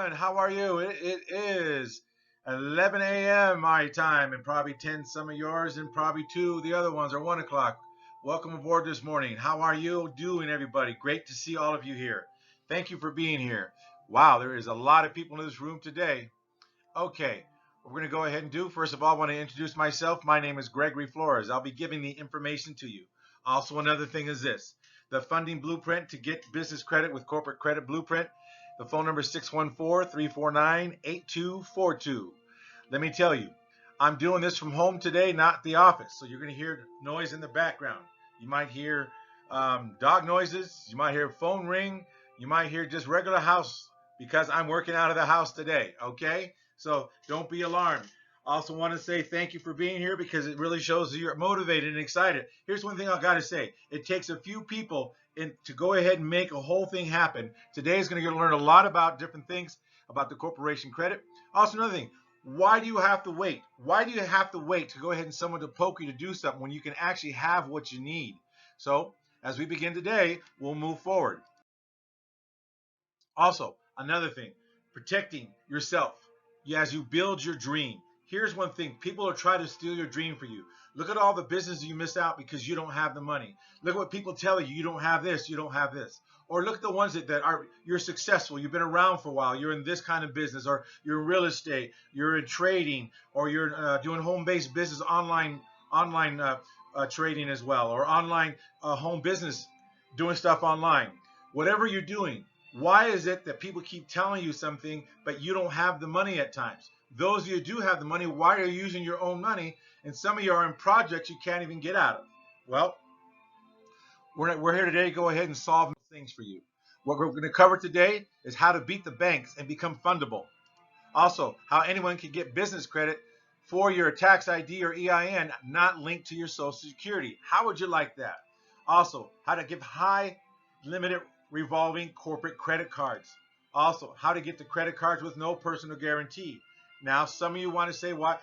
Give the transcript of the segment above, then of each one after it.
everyone. How are you? It is 11 a.m. my time, and probably 10 some of yours, and probably 2 the other ones are 1 o'clock. Welcome aboard this morning. How are you doing, everybody? Great to see all of you here. Thank you for being here. Wow, there is a lot of people in this room today. Okay, what we're going to go ahead and do, first of all, I want to introduce myself. My name is Gregory Flores. I'll be giving the information to you. Also, another thing is this, the funding blueprint to get business credit with Corporate Credit Blueprint. The phone number is 614-349-8242. Let me tell you, I'm doing this from home today, not the office. So you're going to hear noise in the background. You might hear dog noises. You might hear a phone ring. You might hear just regular house because I'm working out of the house today. Okay? So don't be alarmed. Also want to say thank you for being here because it really shows that you're motivated and excited. Here's one thing I got to say. It takes a few people to go ahead and make a whole thing happen. Today is going to learn a lot about different things about the corporation credit. Also another thing, why do you have to wait? Why do you have to wait to go ahead and someone to poke you to do something when you can actually have what you need? So as we begin today, we'll move forward. Also, another thing, protecting yourself as you build your dream. Here's one thing, people are trying to steal your dream for you. Look at all the business you miss out because you don't have the money. Look at what people tell you, you don't have this, you don't have this. Or look at the ones that are, you're successful, you've been around for a while, you're in this kind of business, or you're in real estate, you're in trading, or you're doing home-based business, online trading as well, or online home business, doing stuff online. Whatever you're doing, why is it that people keep telling you something, but you don't have the money at times? Those of you who do have the money, why are you using your own money? And some of you are in projects you can't even get out of. Well, we're here today to go ahead and solve things for you. What we're going to cover today is how to beat the banks and become fundable. Also, how anyone can get business credit for your tax ID or EIN not linked to your Social Security. How would you like that? Also, how to give high limited revolving corporate credit cards. Also, how to get the credit cards with no personal guarantee. Now, some of you want to say, why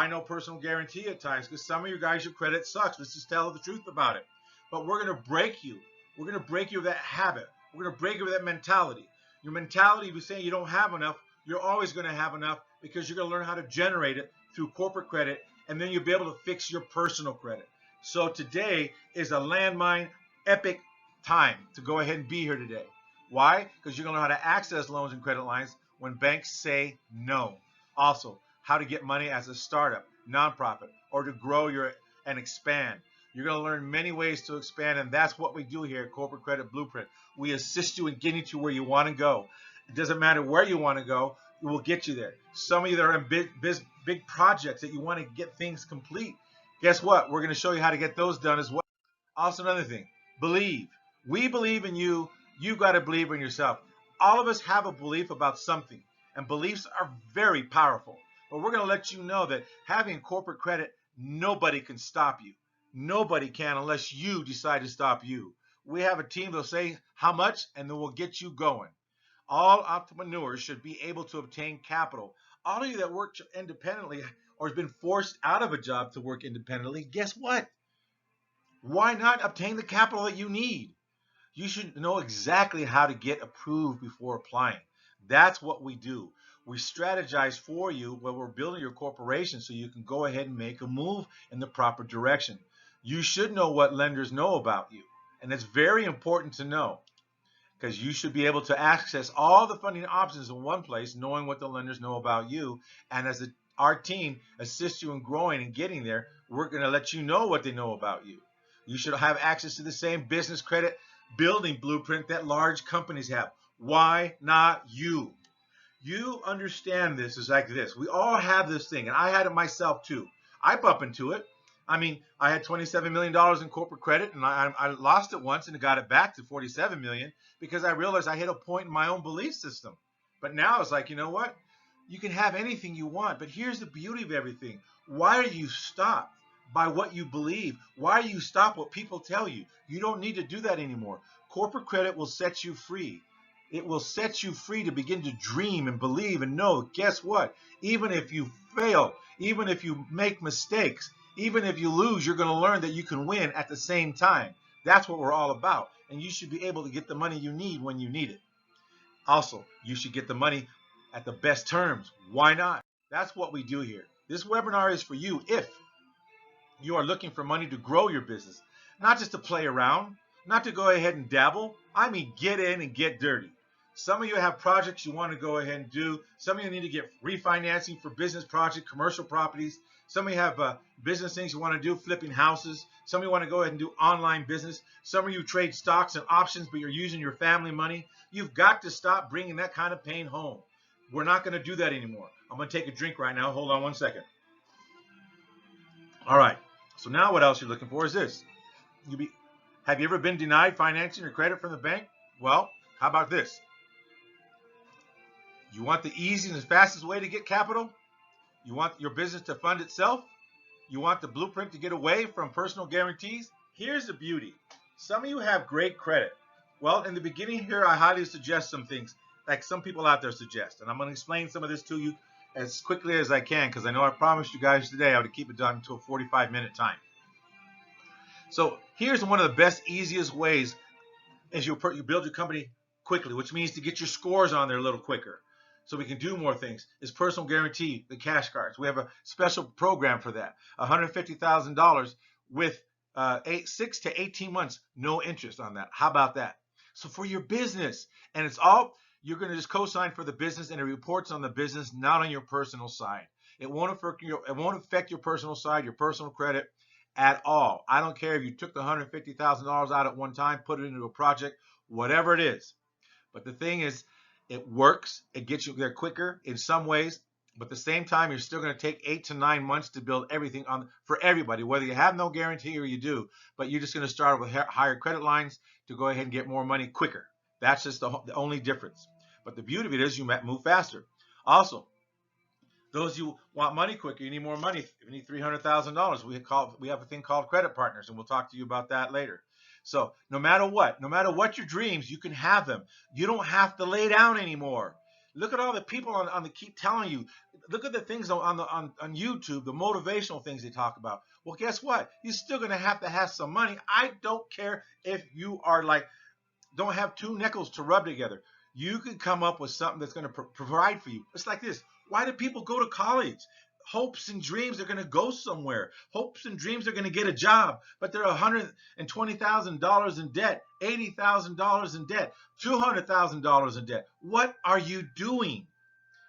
no personal guarantee at times? Because some of you guys, your credit sucks. Let's just tell the truth about it. But we're going to break you. We're going to break you of that habit. We're going to break you of that mentality. Your mentality, if you're saying you don't have enough, you're always going to have enough because you're going to learn how to generate it through corporate credit, and then you'll be able to fix your personal credit. So today is a landmine, epic time to go ahead and be here today. Why? Because you're going to learn how to access loans and credit lines when banks say no. Also, how to get money as a startup, nonprofit, or to grow and expand. You're going to learn many ways to expand, and that's what we do here at Corporate Credit Blueprint. We assist you in getting to where you want to go. It doesn't matter where you want to go, it will get you there. Some of you that are in big projects that you want to get things complete, guess what? We're going to show you how to get those done as well. Also, another thing, believe. We believe in you. You've got to believe in yourself. All of us have a belief about something, and beliefs are very powerful. But we're going to let you know that having corporate credit, nobody can stop you. Nobody can unless you decide to stop you. We have a team that'll say how much, and then we'll get you going. All entrepreneurs should be able to obtain capital. All of you that work independently or has been forced out of a job to work independently, guess what? Why not obtain the capital that you need? You should know exactly how to get approved before applying. That's what we do. We strategize for you when we're building your corporation so you can go ahead and make a move in the proper direction. You should know what lenders know about you, and it's very important to know because you should be able to access all the funding options in one place, knowing what the lenders know about you. And as our team assists you in growing and getting there, we're going to let you know what they know about you. You should have access to the same business credit building blueprint that large companies have. Why not you? You understand this is like this. We all have this thing, and I had it myself too. I bump into it. I mean, I had $27 million in corporate credit, and I lost it once and got it back to $47 million because I realized I hit a point in my own belief system. But now it's like, you know what? You can have anything you want, but here's the beauty of everything. Why are you stopped by what you believe? Why are you stopped what people tell you? You don't need to do that anymore. Corporate credit will set you free. It will set you free to begin to dream and believe and know, guess what? Even if you fail, even if you make mistakes, even if you lose, you're going to learn that you can win at the same time. That's what we're all about. And you should be able to get the money you need when you need it. Also, you should get the money at the best terms. Why not? That's what we do here. This webinar is for you if you are looking for money to grow your business, not just to play around, not to go ahead and dabble. I mean, get in and get dirty. Some of you have projects you want to go ahead and do. Some of you need to get refinancing for business projects, commercial properties. Some of you have business things you want to do, flipping houses. Some of you want to go ahead and do online business. Some of you trade stocks and options, but you're using your family money. You've got to stop bringing that kind of pain home. We're not going to do that anymore. I'm going to take a drink right now. Hold on one second. All right. So now what else you're looking for is this. Have you ever been denied financing or credit from the bank? Well, how about this? You want the easiest and fastest way to get capital? You want your business to fund itself? You want the blueprint to get away from personal guarantees? Here's the beauty. Some of you have great credit. Well, in the beginning here, I highly suggest some things like some people out there suggest. And I'm going to explain some of this to you as quickly as I can because I know I promised you guys today I would keep it done to a 45-minute time. So here's one of the best, easiest ways as you build your company quickly, which means to get your scores on there a little quicker so we can do more things, is personal guarantee, the cash cards. We have a special program for that, $150,000 with 6 to 18 months, no interest on that. How about that? So for your business, and it's all, you're going to just co-sign for the business and it reports on the business, not on your personal side. It won't affect your personal side, your personal credit at all. I don't care if you took the $150,000 out at one time, put it into a project, whatever it is. But the thing is, it works. It gets you there quicker in some ways. But at the same time, you're still going to take 8 to 9 months to build everything on for everybody, whether you have no guarantee or you do. But you're just going to start with higher credit lines to go ahead and get more money quicker. That's just the only difference. But the beauty of it is you move faster. Also, those who want money quicker, you need more money. You need $300,000. We have a thing called credit partners, and we'll talk to you about that later. So no matter what your dreams, you can have them. You don't have to lay down anymore. Look at all the people on the keep telling you. Look at the things on YouTube, the motivational things they talk about. Well, guess what? You're still going to have some money. I don't care if you are like don't have two nickels to rub together. You can come up with something that's going to provide for you. It's like this. Why do people go to college? Hopes and dreams are going to go somewhere. Hopes and dreams are going to get a job, but they're $120,000 in debt, $80,000 in debt, $200,000 in debt. What are you doing?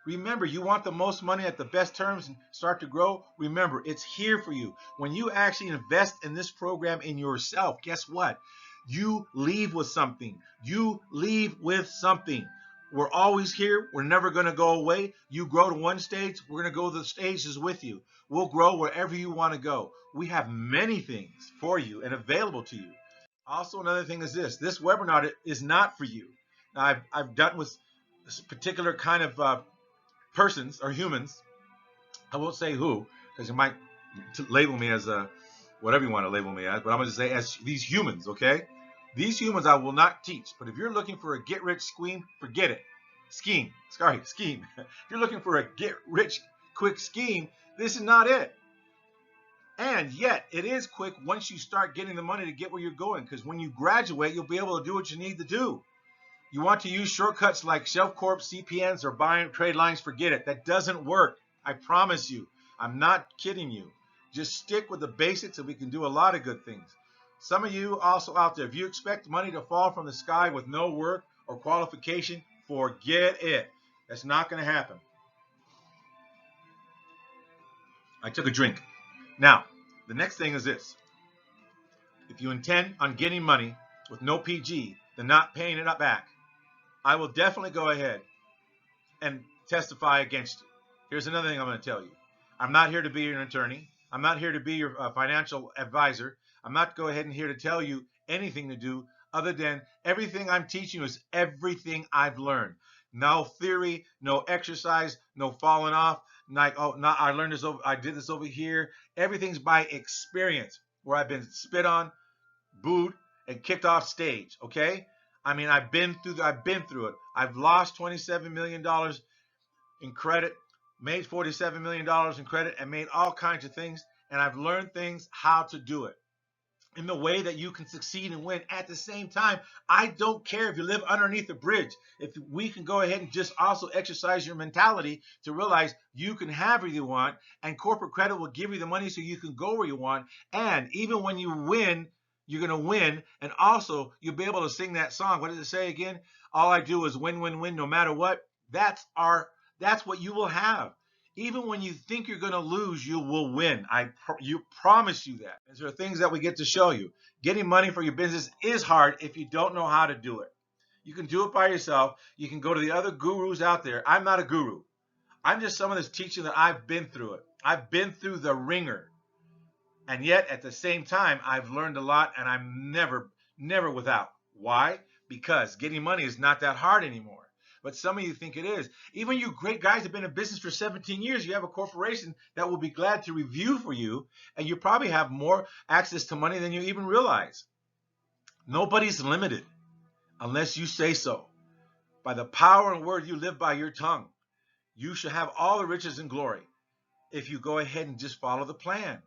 Remember, you want the most money at the best terms and start to grow? Remember, it's here for you. When you actually invest in this program in yourself, guess what? You leave with something. You leave with something. We're always here. We're never going to go away. You grow to one stage, we're going to go to the stages with you. We'll grow wherever you want to go. We have many things for you and available to you. Also, another thing is this webinar is not for you. Now, I've done with this particular kind of persons or humans. I won't say who because you might label me as whatever you want to label me as, but I'm going to say as these humans, okay? These humans I will not teach, but if you're looking for a get-rich scheme, forget it. Scheme. If you're looking for a get-rich quick scheme, this is not it. And yet, it is quick once you start getting the money to get where you're going, because when you graduate, you'll be able to do what you need to do. You want to use shortcuts like Shelf Corp, CPNs, or buying trade lines, forget it. That doesn't work. I promise you. I'm not kidding you. Just stick with the basics and we can do a lot of good things. Some of you also out there, if you expect money to fall from the sky with no work or qualification, forget it. That's not going to happen. I took a drink. Now, the next thing is this. If you intend on getting money with no PG, then not paying it back, I will definitely go ahead and testify against you. Here's another thing I'm going to tell you. I'm not here to be your attorney. I'm not here to be your financial advisor. I'm not go ahead and here to tell you anything to do other than everything I'm teaching you is everything I've learned. No theory, no exercise, no falling off. Like, oh, no, I learned this over, I did this over here. Everything's by experience where I've been spit on, booed, and kicked off stage, okay? I mean, I've been through it. I've lost $27 million in credit, made $47 million in credit, and made all kinds of things, and I've learned things how to do it. in the way that you can succeed and win. At the same time, I don't care if you live underneath a bridge. If we can go ahead and just also exercise your mentality to realize you can have what you want, and corporate credit will give you the money so you can go where you want. And even when you win, you're going to win. And also, you'll be able to sing that song. What does it say again? All I do is win, win, win, no matter what. That's what you will have. Even when you think you're going to lose, you will win. You promise you that. These are things that we get to show you. Getting money for your business is hard if you don't know how to do it. You can do it by yourself. You can go to the other gurus out there. I'm not a guru. I'm just some of this teaching that I've been through it. I've been through the ringer. And yet, at the same time, I've learned a lot, and I'm never without. Why? Because getting money is not that hard anymore. But some of you think it is. Even you great guys have been in business for 17 years. You have a corporation that will be glad to review for you, and you probably have more access to money than you even realize. Nobody's limited unless you say so. By the power and word you live by your tongue, you shall have all the riches and glory if you go ahead and just follow the plan.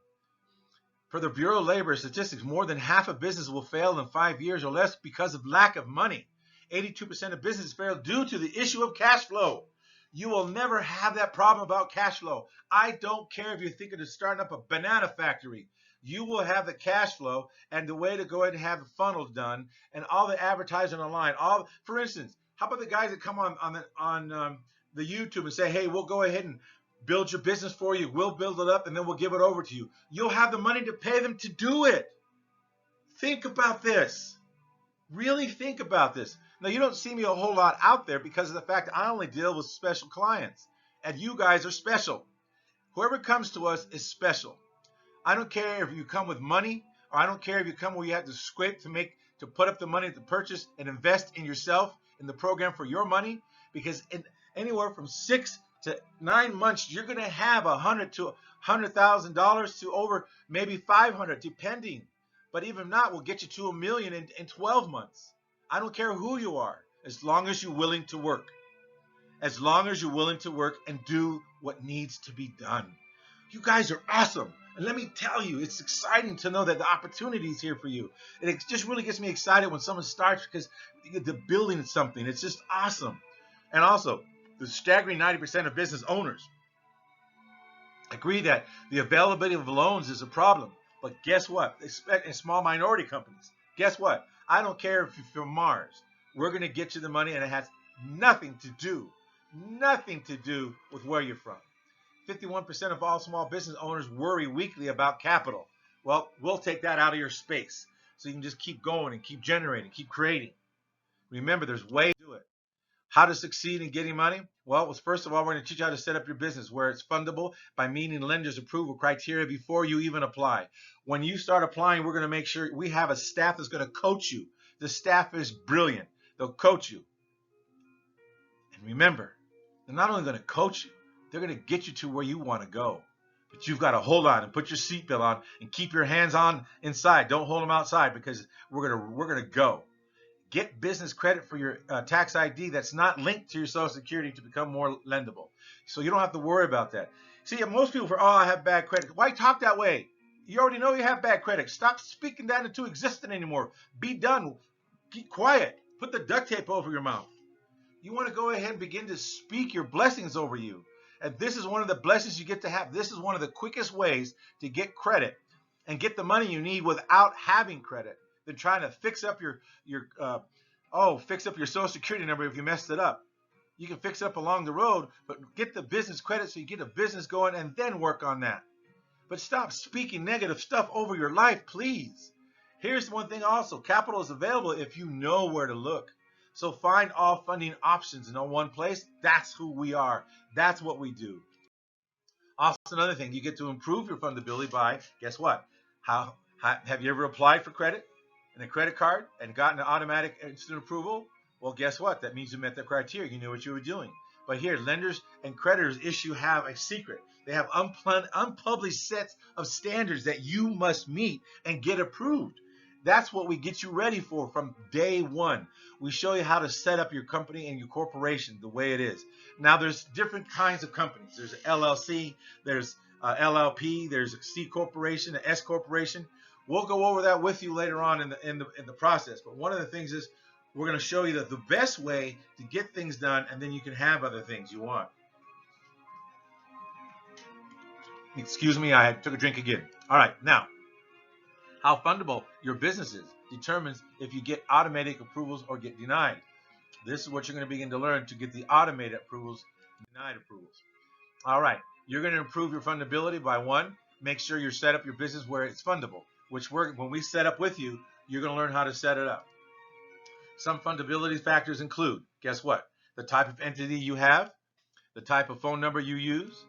For the Bureau of Labor Statistics, more than half of businesses will fail in 5 years or less because of lack of money. 82% of businesses fail due to the issue of cash flow. You will never have that problem about cash flow. I don't care if you're thinking of starting up a banana factory. You will have the cash flow and the way to go ahead and have the funnels done and all the advertising online. For instance, how about the guys that come on the YouTube and say, hey, we'll go ahead and build your business for you. We'll build it up and then we'll give it over to you. You'll have the money to pay them to do it. Think about this. Really think about this. Now, you don't see me a whole lot out there because of the fact that I only deal with special clients. And you guys are special. Whoever comes to us is special. I don't care if you come with money, or I don't care if you come where you have to scrape to put up the money to purchase and invest in yourself, in the program for your money, because in anywhere from 6 to 9 months, you're going to have $100,000 to $100,000 to over maybe 500, depending. But even not, will get you to $1 million in 12 months. I don't care who you are, as long as you're willing to work. As long as you're willing to work and do what needs to be done. You guys are awesome. And let me tell you, it's exciting to know that the opportunity is here for you. And it just really gets me excited when someone starts because they're building something. It's just awesome. And also, the staggering 90% of business owners agree that the availability of loans is a problem. But guess what? In small minority companies, guess what? I don't care if you're from Mars. We're going to get you the money, and it has nothing to do with where you're from. 51% of all small business owners worry weekly about capital. Well, we'll take that out of your space so you can just keep going and keep generating, keep creating. Remember, there's ways to do it. How to succeed in getting money? Well, first of all, we're going to teach you how to set up your business where it's fundable by meeting lenders' approval criteria before you even apply. When you start applying, we're going to make sure we have a staff that's going to coach you. The staff is brilliant. They'll coach you. And remember, they're not only going to coach you, they're going to get you to where you want to go. But you've got to hold on and put your seatbelt on and keep your hands on inside. Don't hold them outside because we're going to go. Get business credit for your tax ID that's not linked to your Social Security to become more lendable. So you don't have to worry about that. See, most people I have bad credit. Why talk that way? You already know you have bad credit. Stop speaking that into existence anymore. Be done. Keep quiet. Put the duct tape over your mouth. You want to go ahead and begin to speak your blessings over you. And this is one of the blessings you get to have. This is one of the quickest ways to get credit and get the money you need without having credit than trying to fix up your Social Security number if you messed it up. You can fix it up along the road, but get the business credit so you get a business going and then work on that. But stop speaking negative stuff over your life, please. Here's one thing also. Capital is available if you know where to look. So find all funding options in one place. That's who we are. That's what we do. Also, another thing, you get to improve your fundability by, guess what? Have you ever applied for credit and a credit card and gotten an automatic instant approval? Well, guess what? That means you met the criteria. You knew what you were doing. But here, lenders and creditors have a secret. They have unpublished sets of standards that you must meet and get approved. That's what we get you ready for from day one. We show you how to set up your company and your corporation the way it is. Now, there's different kinds of companies. There's LLC, there's LLP, there's a C corporation, an S corporation. We'll go over that with you later on in the process. But one of the things is we're going to show you that the best way to get things done, and then you can have other things you want. Excuse me, I took a drink again. All right, now, how fundable your business is determines if you get automatic approvals or get denied. This is what you're going to begin to learn to get the automated approvals, denied approvals. All right, you're going to improve your fundability by one, make sure you set up your business where it's fundable, which when we set up with you, you're going to learn how to set it up. Some fundability factors include, guess what? The type of entity you have, the type of phone number you use.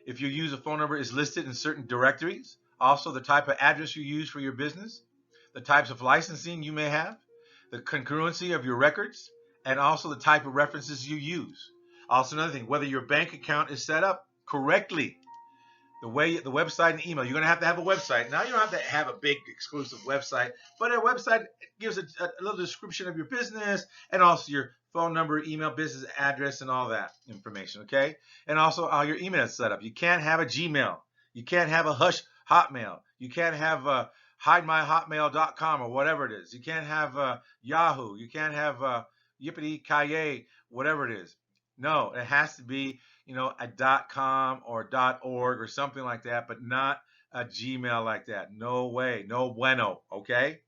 If you use a phone number is listed in certain directories. Also, the type of address you use for your business, the types of licensing you may have, the congruency of your records, and also the type of references you use. Also, another thing, whether your bank account is set up correctly. The website and email. You're going to have a website. Now, you don't have to have a big exclusive website, but a website gives a little description of your business and also your phone number, email, business address, and all that information, okay? And also how your email is set up. You can't have a Gmail. You can't have a Hush Hotmail. You can't have hidemyhotmail.com or whatever it is. You can't have Yahoo. You can't have Yippity Kaye, whatever it is. No, it has to be, a .com or .org or something like that, but not a Gmail like that. No way, no bueno, okay?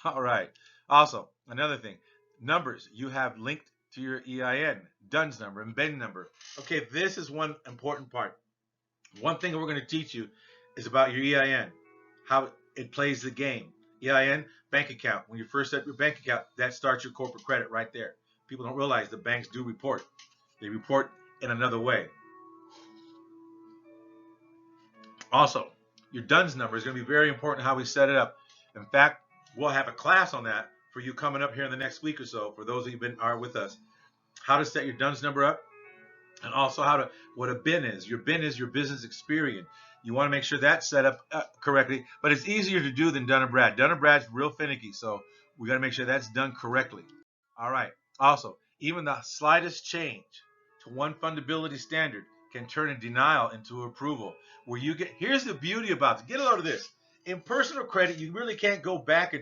All right. Also, another thing, numbers you have linked to your EIN, DUNS number, and BIN number. Okay, this is one important part. One thing we're going to teach you is about your EIN, how it plays the game. EIN, bank account. When you first set your bank account, that starts your corporate credit right there. People don't realize the banks do report. They report in another way. Also, your DUNS number is going to be very important how we set it up. In fact, we'll have a class on that for you coming up here in the next week or so, for those of you who are with us. How to set your DUNS number up, and also what a BIN is. Your BIN is your business experience. You want to make sure that's set up correctly, but it's easier to do than Dun & Brad. Dun & Brad's real finicky, so we got to make sure that's done correctly. All right. Also, even the slightest change to one fundability standard can turn a denial into approval. Where you here's the beauty about it. Get a load of this. In personal credit, you really can't go back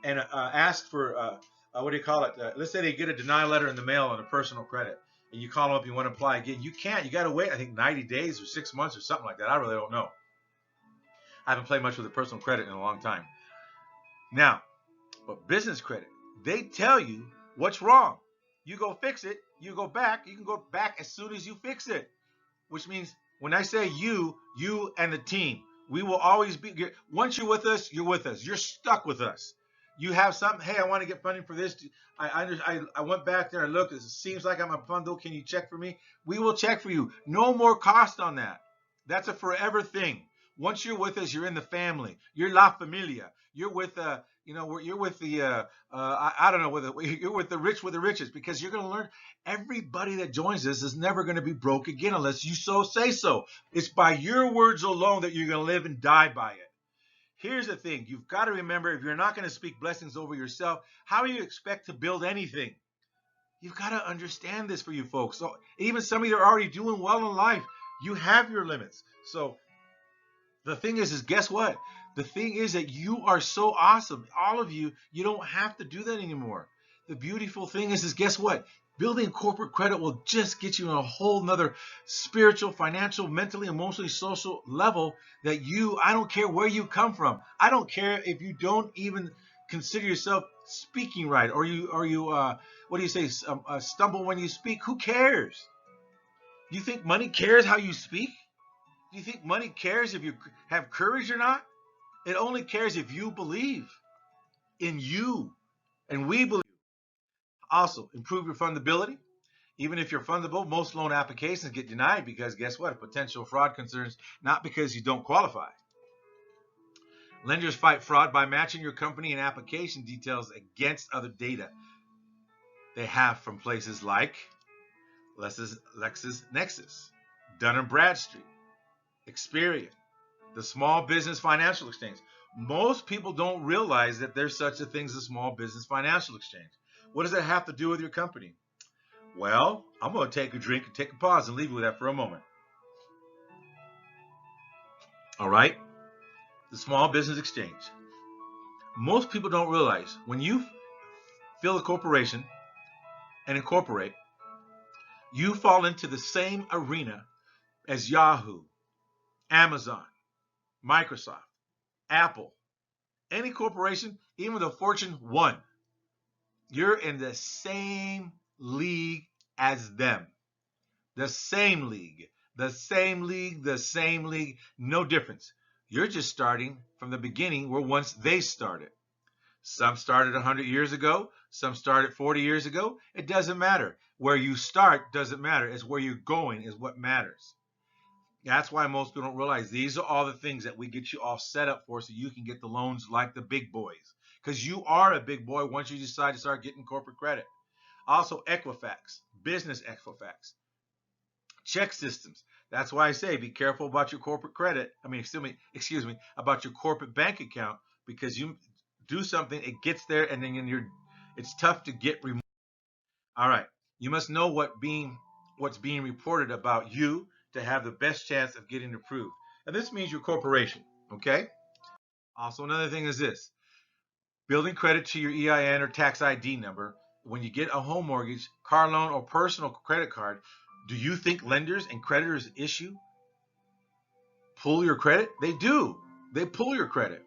and ask for what do you call it? Let's say they get a denial letter in the mail on a personal credit, and you call them up, you want to apply again. You can't. You got to wait, I think, 90 days or 6 months or something like that. I really don't know. I haven't played much with the personal credit in a long time. Now, but business credit, they tell you what's wrong. You go fix it. You go back. You can go back as soon as you fix it, which means when I say you and the team, we will always be. Once you're with us, you're with us. You're stuck with us. You have something. Hey, I want to get funding for this. I went back there and looked. It seems like I'm a bundle. Can you check for me? We will check for you. No more cost on that. That's a forever thing. Once you're with us, you're in the family. You're La Familia. You're with you're with the I don't know, you're with the rich with the richest, because you're going to learn everybody that joins us is never going to be broke again unless you so say so. It's by your words alone that you're going to live and die by it. Here's the thing. You've got to remember, if you're not going to speak blessings over yourself, how do you expect to build anything? You've got to understand this for you folks. So even some of you are already doing well in life. You have your limits. So the thing is guess what? The thing is that you are so awesome. All of you, you don't have to do that anymore. The beautiful thing is guess what? Building corporate credit will just get you on a whole nother spiritual, financial, mentally, emotionally, social level that I don't care where you come from. I don't care if you don't even consider yourself speaking right, or you what do you say, stumble when you speak. Who cares? Do you think money cares how you speak? Do you think money cares if you have courage or not? It only cares if you believe in you, and we believe. Also, improve your fundability. Even if you're fundable, most loan applications get denied because guess what? Potential fraud concerns, not because you don't qualify. Lenders fight fraud by matching your company and application details against other data they have from places like LexisNexis, Dun & Bradstreet, Experian, the Small Business Financial Exchange. Most people don't realize that there's such a thing as a Small Business Financial Exchange. What does that have to do with your company? Well, I'm going to take a drink and take a pause and leave you with that for a moment. All right? The Small Business Exchange. Most people don't realize when you fill a corporation and incorporate, you fall into the same arena as Yahoo, Amazon, Microsoft, Apple, any corporation, even the Fortune 1. You're in the same league as them. The same league. The same league, the same league, no difference. You're just starting from the beginning where once they started. Some started 100 years ago. Some started 40 years ago. It doesn't matter. Where you start doesn't matter. It's where you're going is what matters. That's why most people don't realize these are all the things that we get you all set up for so you can get the loans like the big boys. Because you are a big boy once you decide to start getting corporate credit. Also, Equifax, business Equifax, check systems. That's why I say be careful about your corporate credit. Excuse me, about your corporate bank account, because you do something, it gets there, and then it's tough to get removed. All right, you must know what's being reported about you to have the best chance of getting approved. And this means your corporation, okay? Also, another thing is this: building credit to your EIN or tax ID number. When you get a home mortgage, car loan, or personal credit card, do you think lenders and creditors pull your credit? They do. They pull your credit.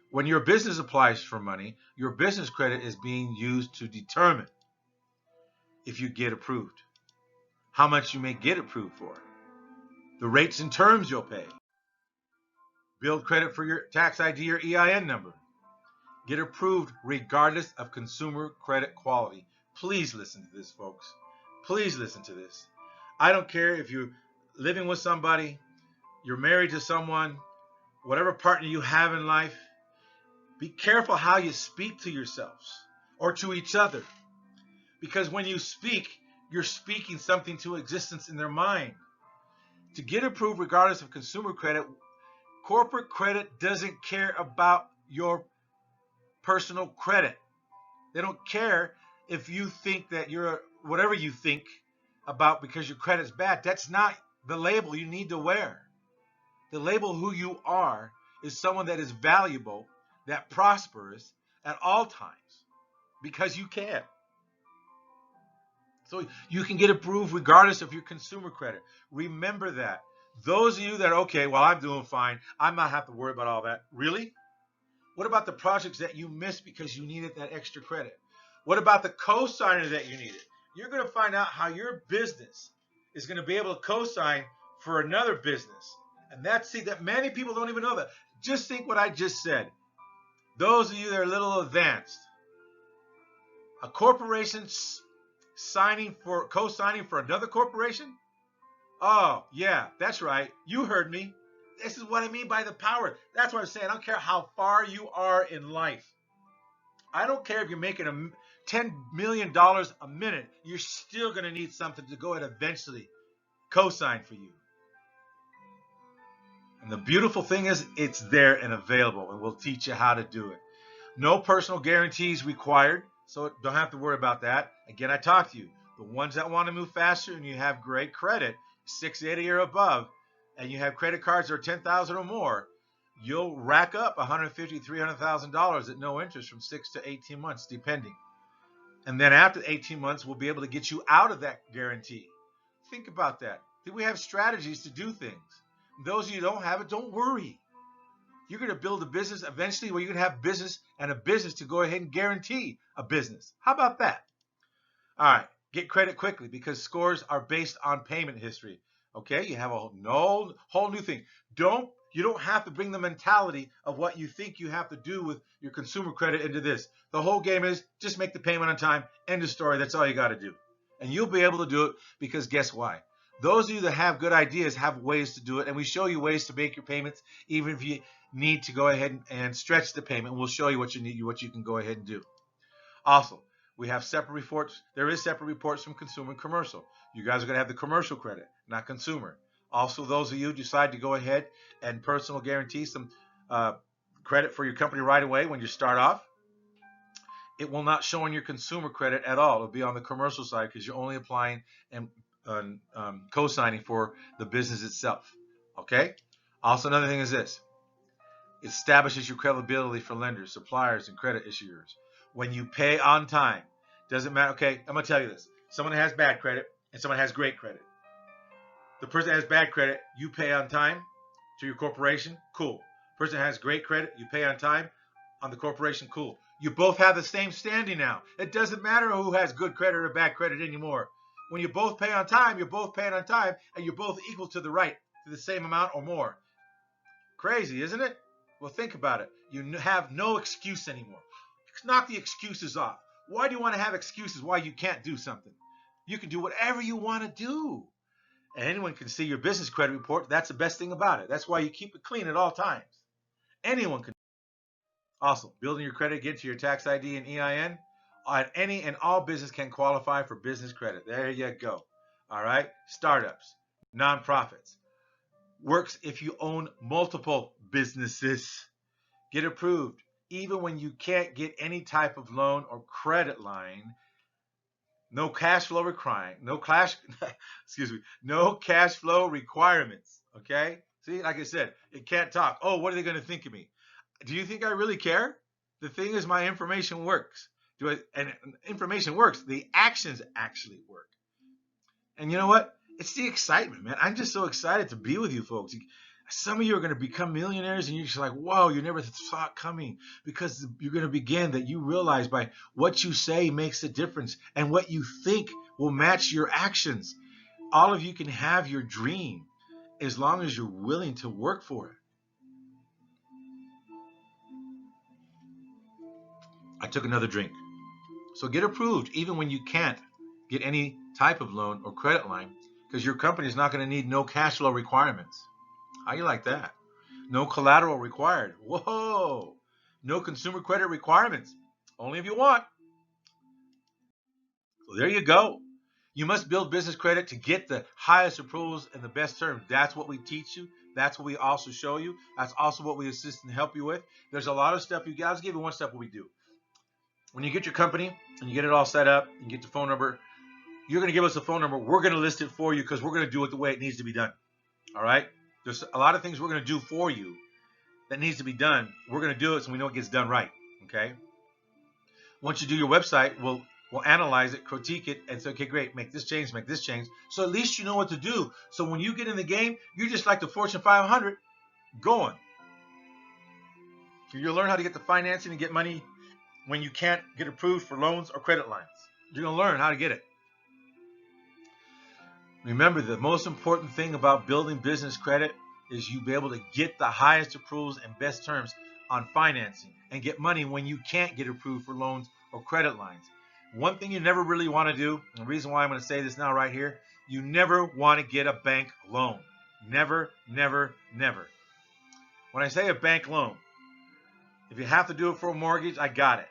When your business applies for money, your business credit is being used to determine if you get approved, how much you may get approved for, the rates and terms you'll pay. Build credit for your tax ID or EIN number. Get approved regardless of consumer credit quality. Please listen to this, folks. Please listen to this. I don't care if you're living with somebody, you're married to someone, whatever partner you have in life, be careful how you speak to yourselves or to each other. Because when you speak, you're speaking something to existence in their mind. To get approved regardless of consumer credit, corporate credit doesn't care about your personal credit. They don't care if you think that you're whatever you think about because your credit's bad. That's not the label you need to wear. The label who you are is someone that is valuable, that prospers at all times because you can. So you can get approved regardless of your consumer credit. Remember that. Those of you that are, okay, well, I'm doing fine, I'm not have to worry about all that. Really? What about the projects that you missed because you needed that extra credit? What about the co-signer that you needed? You're going to find out how your business is going to be able to co-sign for another business. And that many people don't even know that. Just think what I just said. Those of you that are a little advanced, a corporation co-signing for another corporation? Oh, yeah, that's right. You heard me. This is what I mean by the power. That's what I'm saying. I don't care how far you are in life. I don't care if you're making $10 million a minute. You're still going to need something to go ahead and eventually co-sign for you. And the beautiful thing is it's there and available, and we'll teach you how to do it. No personal guarantees required, so don't have to worry about that. Again, I talked to you. The ones that want to move faster and you have great credit, 680 or above, and you have credit cards that are $10,000 or more, you'll rack up $150,000, $300,000 at no interest from 6 to 18 months, depending. And then after 18 months, we'll be able to get you out of that guarantee. Think about that. We have strategies to do things. Those of you who don't have it, don't worry. You're going to build a business eventually where you're going to have business and a business to go ahead and guarantee a business. How about that? All right. Get credit quickly because scores are based on payment history. Okay, you have a whole new thing. You don't have to bring the mentality of what you think you have to do with your consumer credit into this. The whole game is just make the payment on time. End of story. That's all you got to do. And you'll be able to do it because guess why? Those of you that have good ideas have ways to do it, and we show you ways to make your payments, even if you need to go ahead and stretch the payment. We'll show you what you can go ahead and do. Also, we have separate reports. There is separate reports from consumer and commercial. You guys are going to have the commercial credit, not consumer. Also, those of you who decide to go ahead and personal guarantee some credit for your company right away when you start off, it will not show on your consumer credit at all. It'll be on the commercial side because you're only applying and co-signing for the business itself. Okay? Also, another thing is this. It establishes your credibility for lenders, suppliers, and credit issuers. When you pay on time, doesn't matter. Okay, I'm going to tell you this. Someone has bad credit and someone has great credit. The person that has bad credit, you pay on time to your corporation, cool. Person that has great credit, you pay on time on the corporation, cool. You both have the same standing now. It doesn't matter who has good credit or bad credit anymore. When you both pay on time, you're both paying on time, and you're both equal to the right, to the same amount or more. Crazy, isn't it? Well, think about it. You have no excuse anymore. Knock the excuses off. Why do you want to have excuses why you can't do something? You can do whatever you want to do. And anyone can see your business credit report. That's the best thing about it. That's why you keep it clean at all times. Anyone can. Also, building your credit, get to your tax ID and EIN. Any and all business can qualify for business credit. There you go. All right. Startups, nonprofits. Works if you own multiple businesses. Get approved. Even when you can't get any type of loan or credit line. No cash flow no cash flow requirements. Okay? See, like I said, it can't talk. Oh, what are they going to think of me? Do you think I really care? The thing is, my information works. And information works. The actions actually work. And you know what? It's the excitement, man. I'm just so excited to be with you folks. Some of you are going to become millionaires and you're just like, whoa, you never saw it coming, because you're going to begin that you realize by what you say makes a difference, and what you think will match your actions. All of you can have your dream as long as you're willing to work for it. I took another drink. So get approved even when you can't get any type of loan or credit line, because your company is not going to need no cash flow requirements. How you like that? No collateral required. Whoa! No consumer credit requirements. Only if you want. So there you go. You must build business credit to get the highest approvals and the best terms. That's what we teach you. That's what we also show you. That's also what we assist and help you with. There's a lot of stuff you guys. Give you one step what we do. When you get your company and you get it all set up, you get the phone number, you're going to give us a phone number. We're going to list it for you because we're going to do it the way it needs to be done. All right? There's a lot of things we're going to do for you that needs to be done. We're going to do it so we know it gets done right. Okay? Once you do your website, we'll analyze it, critique it, and say, okay, great, make this change, make this change. So at least you know what to do. So when you get in the game, you're just like the Fortune 500 going. You'll learn how to get the financing and get money when you can't get approved for loans or credit lines. You're going to learn how to get it. Remember, the most important thing about building business credit is you be able to get the highest approvals and best terms on financing and get money when you can't get approved for loans or credit lines. One thing you never really want to do, and the reason why I'm going to say this now right here, you never want to get a bank loan. Never, never, never. When I say a bank loan, if you have to do it for a mortgage, I got it.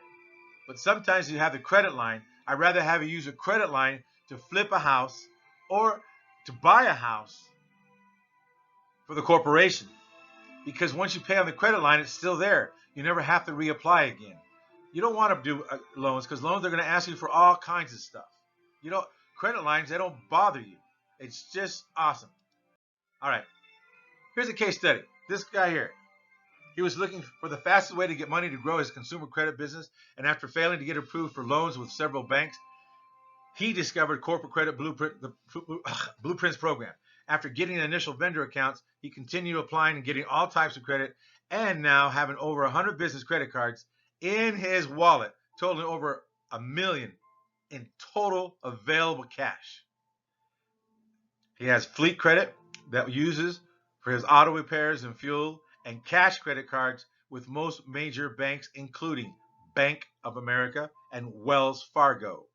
But sometimes you have the credit line. I'd rather have you use a credit line to flip a house or to buy a house for the corporation. Because once you pay on the credit line, it's still there. You never have to reapply again. You don't want to do loans because loans are going to ask you for all kinds of stuff. You know, credit lines, they don't bother you. It's just awesome. All right. Here's a case study. This guy here. He was looking for the fastest way to get money to grow his consumer credit business, and after failing to get approved for loans with several banks, he discovered Corporate Credit Blueprints program. After getting initial vendor accounts, he continued applying and getting all types of credit, and now having over 100 business credit cards in his wallet, totaling over $1 million in total available cash. He has fleet credit that uses for his auto repairs and fuel, and cash credit cards with most major banks, including Bank of America and Wells Fargo.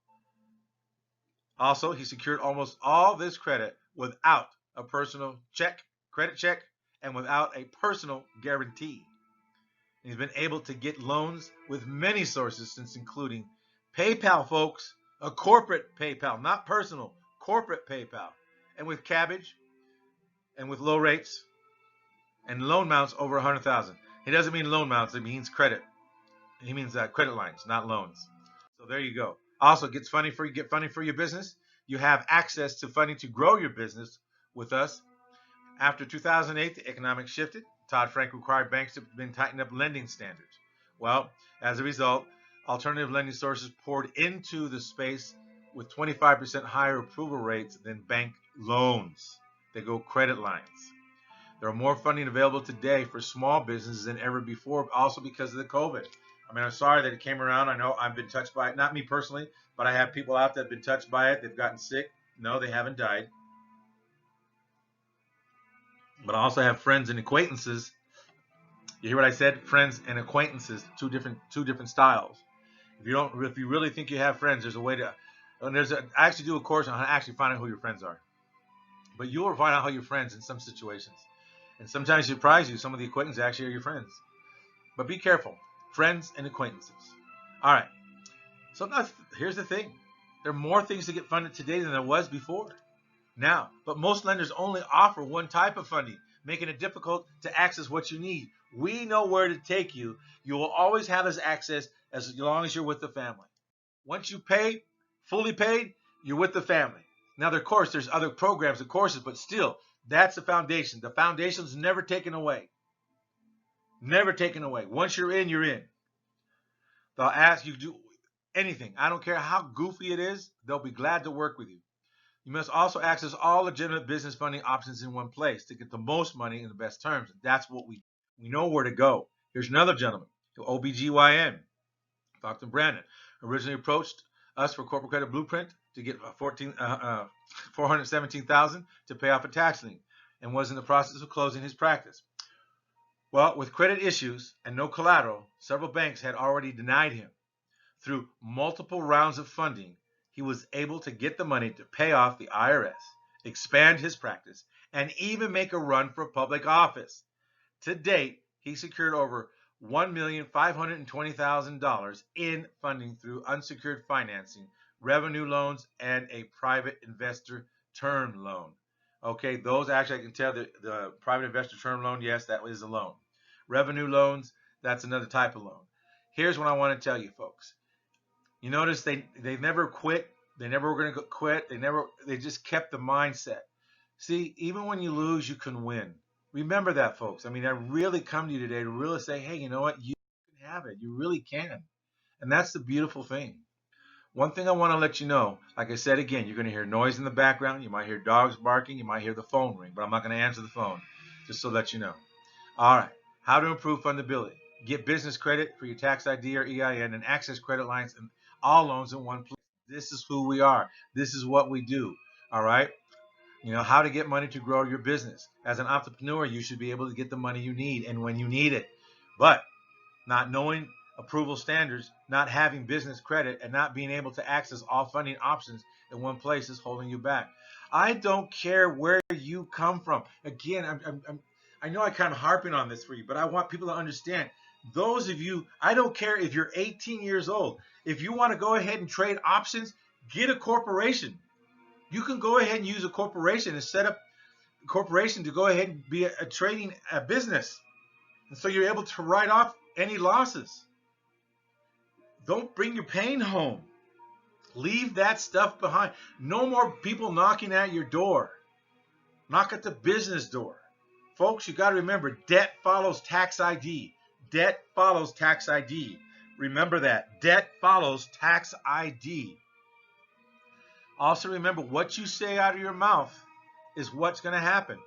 Also, he secured almost all this credit without a personal credit check, and without a personal guarantee. And he's been able to get loans with many sources since, including PayPal, folks, a corporate PayPal, not personal, corporate PayPal, and with Cabbage, and with low rates, and loan amounts over 100,000. He doesn't mean loan amounts; it means credit. He means credit lines, not loans. So there you go. Also, get funding for your business. You have access to funding to grow your business with us. After 2008, the economics shifted. Dodd-Frank required banks to been tighten up lending standards. Well, as a result, alternative lending sources poured into the space with 25% higher approval rates than bank loans. They go credit lines. There are more funding available today for small businesses than ever before, also because of the COVID. I mean, I'm sorry that it came around. I know I've been touched by it, not me personally, but I have people out that have been touched by it. They've gotten sick. No, they haven't died. But I also have friends and acquaintances. You hear what I said? Friends and acquaintances, two different styles. If you really think you have friends, there's a way to. And I actually do a course on how to actually find out who your friends are. But you will find out how your friends in some situations. And sometimes surprise you, some of the acquaintances actually are your friends. But be careful. Friends and acquaintances. All right. So now, here's the thing. There are more things to get funded today than there was before. Now, but most lenders only offer one type of funding, making it difficult to access what you need. We know where to take you. You will always have this access as long as you're with the family. Once you pay, fully paid, you're with the family. Now, of course, there's other programs and courses, but still, that's the foundation. The foundation's never taken away. Never taken away. Once you're in, you're in. They'll ask you to do anything. I don't care how goofy it is. They'll be glad to work with you. You must also access all legitimate business funding options in one place to get the most money in the best terms. That's what we know where to go. Here's another gentleman, OBGYN, Dr. Brandon, originally approached us for corporate credit blueprint to get $417,000 to pay off a tax lien and was in the process of closing his practice. Well, with credit issues and no collateral, several banks had already denied him. Through multiple rounds of funding, he was able to get the money to pay off the IRS, expand his practice, and even make a run for public office. To date, he secured over $1,520,000 in funding through unsecured financing, revenue loans, and a private investor term loan. Okay, those actually I can tell the private investor term loan, yes, that is a loan. Revenue loans, that's another type of loan. Here's what I want to tell you, folks. You notice they never quit. They never were going to quit. They just kept the mindset. See, even when you lose, you can win. Remember that, folks. I mean, I really come to you today to really say, hey, you know what? You can have it. You really can. And that's the beautiful thing. One thing I want to let you know, like I said again, you're going to hear noise in the background. You might hear dogs barking. You might hear the phone ring, but I'm not going to answer the phone, just to let you know. All right. How to improve fundability. Get business credit for your tax ID or EIN and access credit lines and all loans in one place. This is who we are. This is what we do. All right. You know, how to get money to grow your business. As an entrepreneur, you should be able to get the money you need and when you need it. But not knowing approval standards, not having business credit, and not being able to access all funding options in one place is holding you back. I don't care where you come from. Again, I know I'm kind of harping on this for you, but I want people to understand. Those of you, I don't care if you're 18 years old. If you want to go ahead and trade options, get a corporation. You can go ahead and use a corporation and set up a corporation to go ahead and be a trading business. And so you're able to write off any losses. Don't bring your pain home. Leave that stuff behind. No more people knocking at your door. Knock at the business door. Folks, you got to remember, debt follows tax ID. Debt follows tax ID. Remember that. Debt follows tax ID. Also remember, what you say out of your mouth is what's going to happen.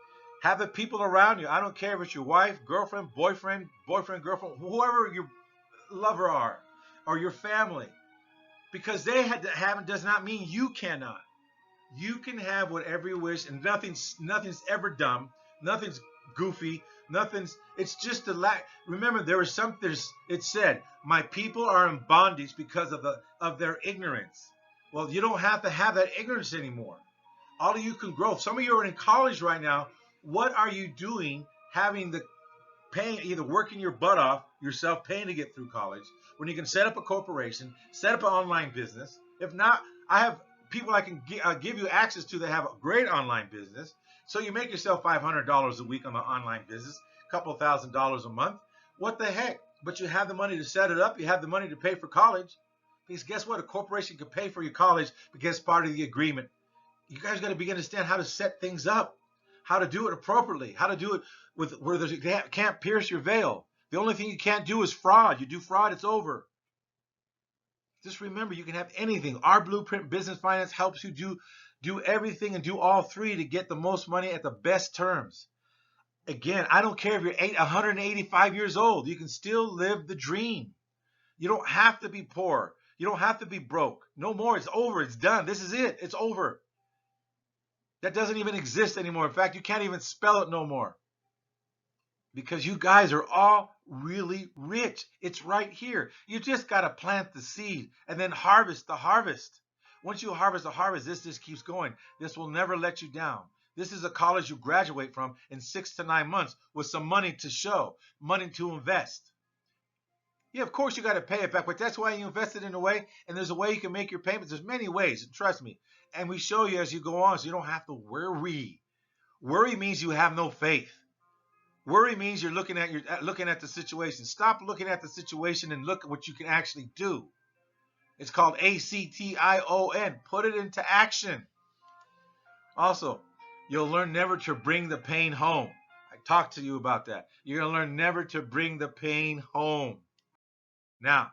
Have the people around you. I don't care if it's your wife, girlfriend, boyfriend, girlfriend, whoever your lover are, or your family. Because they had to have it does not mean you cannot. You can have whatever you wish, and nothing's ever dumb, nothing's goofy, it's just a lack. Remember, it said, my people are in bondage because of their ignorance. Well, you don't have to have that ignorance anymore. All of you can grow. Some of you are in college right now. What are you doing having the paying, either working your butt off yourself, paying to get through college, when you can set up a corporation, set up an online business? If not, I have people I can give you access to that have a great online business. So you make yourself $500 a week on the online business, a couple $1,000s a month. What the heck? But you have the money to set it up. You have the money to pay for college. Because guess what? A corporation can pay for your college because it's part of the agreement. You guys got to begin to understand how to set things up, how to do it appropriately, how to do it with where you can't pierce your veil. The only thing you can't do is fraud. You do fraud, it's over. Just remember, you can have anything. Our Blueprint Business Finance helps you do everything and do all three to get the most money at the best terms. Again, I don't care if you're 185 years old. You can still live the dream. You don't have to be poor. You don't have to be broke. No more. It's over. It's done. This is it. It's over. That doesn't even exist anymore. In fact, you can't even spell it no more. Because you guys are all really rich. It's right here. You just got to plant the seed and then harvest the harvest. Once you harvest the harvest, this just keeps going. This will never let you down. This is a college you graduate from in 6 to 9 months with some money to show, money to invest. Yeah, of course you got to pay it back, but that's why you invested in a way, and there's a way you can make your payments. There's many ways, trust me. And we show you as you go on, so you don't have to worry. Worry means you have no faith. Worry means you're looking at the situation. Stop looking at the situation and look at what you can actually do. It's called ACTION. Put it into action. Also, you'll learn never to bring the pain home. I talked to you about that. You're going to learn never to bring the pain home. Now,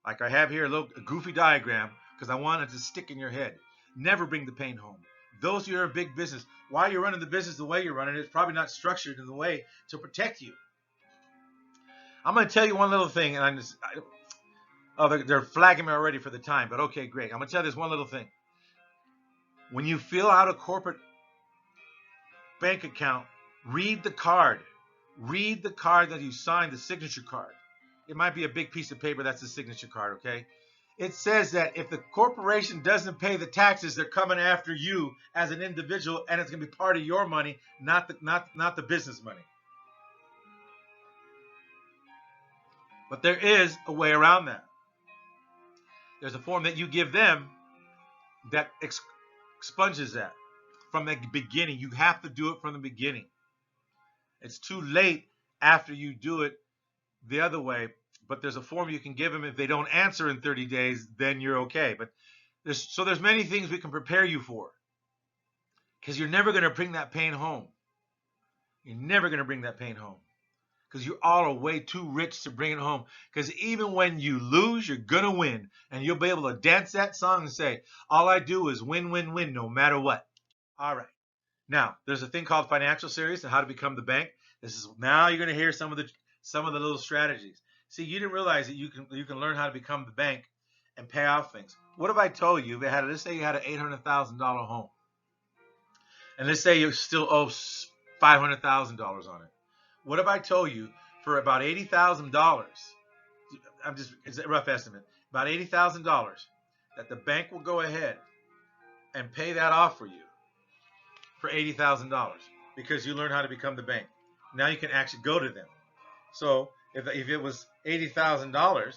like I have here a goofy diagram because I want it to stick in your head. Never bring the pain home. Those who are in big business, why you're running the business the way you're running, it's probably not structured in the way to protect you. I'm going to tell you one little thing, and they're flagging me already for the time, but okay, great. I'm going to tell you this one little thing. When you fill out a corporate bank account, read the card. Read the card that you signed, the signature card. It might be a big piece of paper, that's the signature card, okay? It says that if the corporation doesn't pay the taxes, they're coming after you as an individual, and it's going to be part of your money, not the business money. But there is a way around that. There's a form that you give them that expunges that from the beginning. You have to do it from the beginning. It's too late after you do it the other way. But there's a form you can give them. If they don't answer in 30 days, then you're okay. But there's many things we can prepare you for, because you're never going to bring that pain home. You're never going to bring that pain home, because you all are way too rich to bring it home. Because even when you lose, you're going to win. And you'll be able to dance that song and say, all I do is win, win, win, no matter what. All right. Now, there's a thing called Financial Series and how to become the bank. Now you're going to hear some of the little strategies. See, you didn't realize that you can learn how to become the bank and pay off things. What if I told you, let's say you had an $800,000 home, and let's say you still owe $500,000 on it. What if I told you for about $80,000, it's a rough estimate, about $80,000, that the bank will go ahead and pay that off for you for $80,000 because you learned how to become the bank. Now you can actually go to them. So if it was $80,000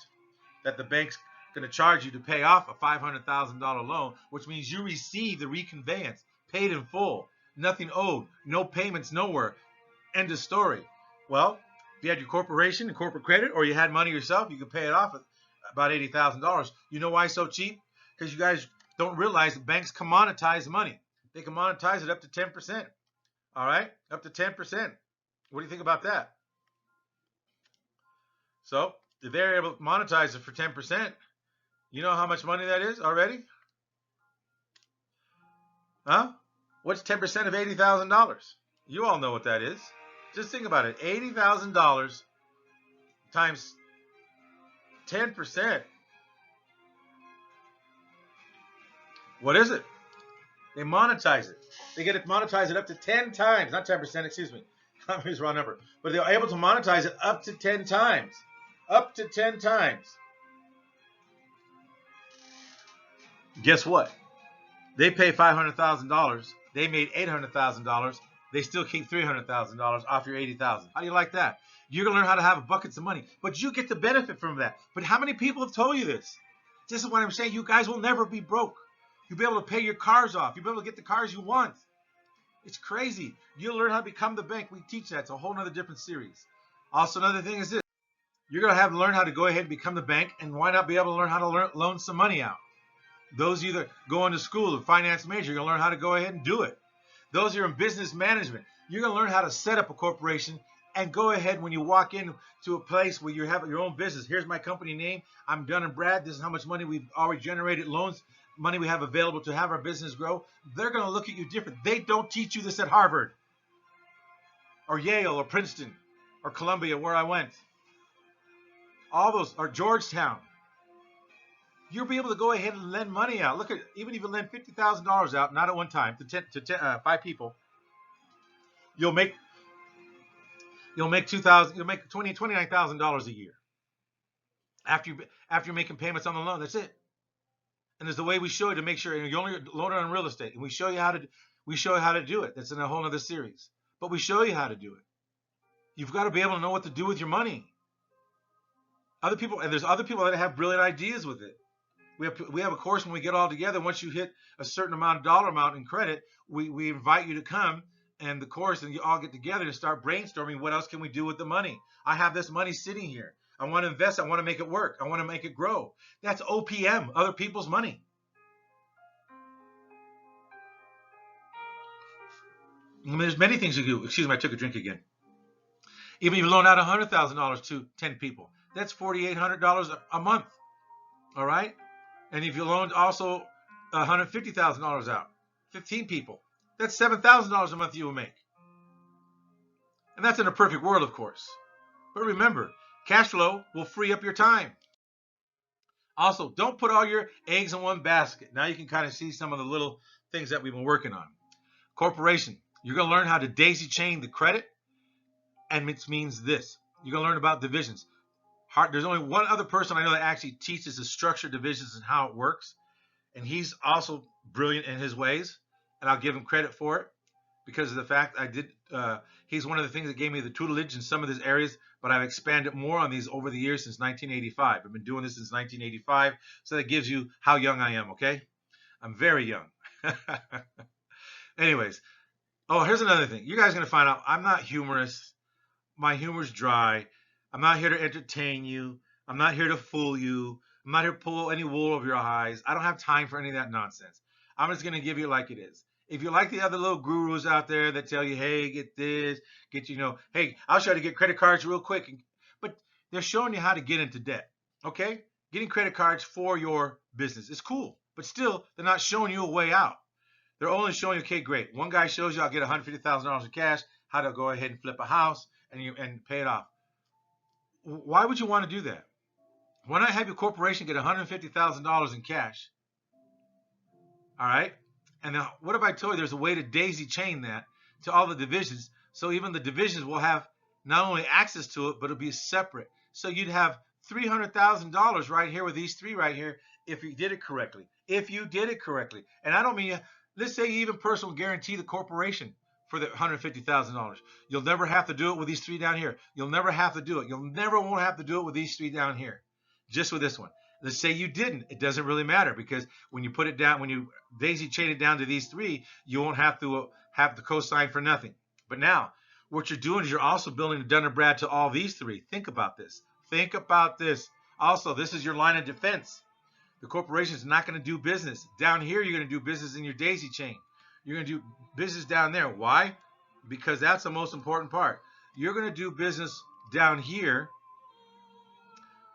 that the bank's going to charge you to pay off a $500,000 loan, which means you receive the reconveyance, paid in full, nothing owed, no payments nowhere, end of story. Well, if you had your corporation and corporate credit, or you had money yourself, you could pay it off at about $80,000. You know why it's so cheap? Because you guys don't realize that banks commoditize money. They can monetize it up to 10%. All right? Up to 10%. What do you think about that? So if they're able to monetize it for 10%, you know how much money that is already? Huh? What's 10% of $80,000? You all know what that is. Just think about it. $80,000 times 10%. What is it? They monetize it. They get to monetize it up to 10 times. Not 10%, excuse me. I used the wrong number. But they're able to monetize it up to 10 times. Up to 10 times. Guess what? They pay $500,000. They made $800,000. They still keep $300,000 off your $80,000. How do you like that? You're going to learn how to have buckets of money. But you get the benefit from that. But how many people have told you this? This is what I'm saying. You guys will never be broke. You'll be able to pay your cars off. You'll be able to get the cars you want. It's crazy. You'll learn how to become the bank. We teach that. It's a whole other different series. Also, another thing is this. You're going to have to learn how to go ahead and become the bank, and why not be able to learn how to loan some money out? Those of you that go into school, a finance major, you're going to learn how to go ahead and do it. Those who are in business management, You're going to learn how to set up a corporation and go ahead when you walk in to a place where you have your own business. Here's my company name. I'm Dun and Brad. This is how much money we've already generated, loans, money we have available to have our business grow. They're going to look at you different. They don't teach you this at Harvard or Yale or Princeton or Columbia, where I went. All those, or Georgetown. You'll be able to go ahead and lend money out. Look at, even if you lend $50,000 out, not at one time, to 5 people, you'll make $29,000 a year after you're making payments on the loan. That's it. And there's the way we show you to make sure, and you only loan it on real estate, and we show you how to do it. That's in a whole other series, but we show you how to do it. You've got to be able to know what to do with your money. Other people, and there's other people that have brilliant ideas with it. We have a course when we get all together. Once you hit a certain dollar amount in credit, we invite you to come and the course, and you all get together and start brainstorming. What else can we do with the money? I have this money sitting here. I want to invest. I want to make it work. I want to make it grow. That's OPM, other people's money. I mean, there's many things you do. Excuse me, I took a drink again. Even if you loan out $100,000 to 10 people, that's $4,800 a month. All right. And if you loaned also $150,000 out, 15 people, that's $7,000 a month you will make. And that's in a perfect world, of course. But remember, cash flow will free up your time. Also, don't put all your eggs in one basket. Now you can kind of see some of the little things that we've been working on. Corporation, you're going to learn how to daisy chain the credit. And it means this. You're going to learn about divisions. There's only one other person I know that actually teaches the structure, divisions, and how it works. And he's also brilliant in his ways. And I'll give him credit for it because of the fact he's one of the things that gave me the tutelage in some of these areas, but I've expanded more on these over the years since 1985. I've been doing this since 1985. So that gives you how young I am, okay? I'm very young. Anyways. Oh, here's another thing. You guys are going to find out I'm not humorous. My humor's dry. I'm not here to entertain you. I'm not here to fool you. I'm not here to pull any wool over your eyes. I don't have time for any of that nonsense. I'm just going to give you like it is. If you like the other little gurus out there that tell you, hey, get this, hey, I'll show you how to get credit cards real quick. But they're showing you how to get into debt, okay? Getting credit cards for your business is cool. But still, they're not showing you a way out. They're only showing you, okay, great. One guy shows you I'll get $150,000 in cash, how to go ahead and flip a house and pay it off. Why would you want to do that? Why not have your corporation get $150,000 in cash? All right. And then what if I told you there's a way to daisy chain that to all the divisions? So even the divisions will have not only access to it, but it'll be separate. So you'd have $300,000 right here with these three right here if you did it correctly. If you did it correctly. And I don't mean, let's say you even personal guarantee the corporation for the $150,000. You'll never have to do it with these three down here. You'll never have to do it. You'll never won't have to do it with these three down here. Just with this one. Let's say you didn't. It doesn't really matter because when you put it down, when you daisy chain it down to these three, you won't have to co-sign for nothing. But now, what you're doing is you're also building a Dun & Brad to all these three. Think about this. Think about this. Also, this is your line of defense. The corporation is not going to do business. Down here, you're going to do business in your daisy chain. You're going to do business down there. Why? Because that's the most important part. You're going to do business down here.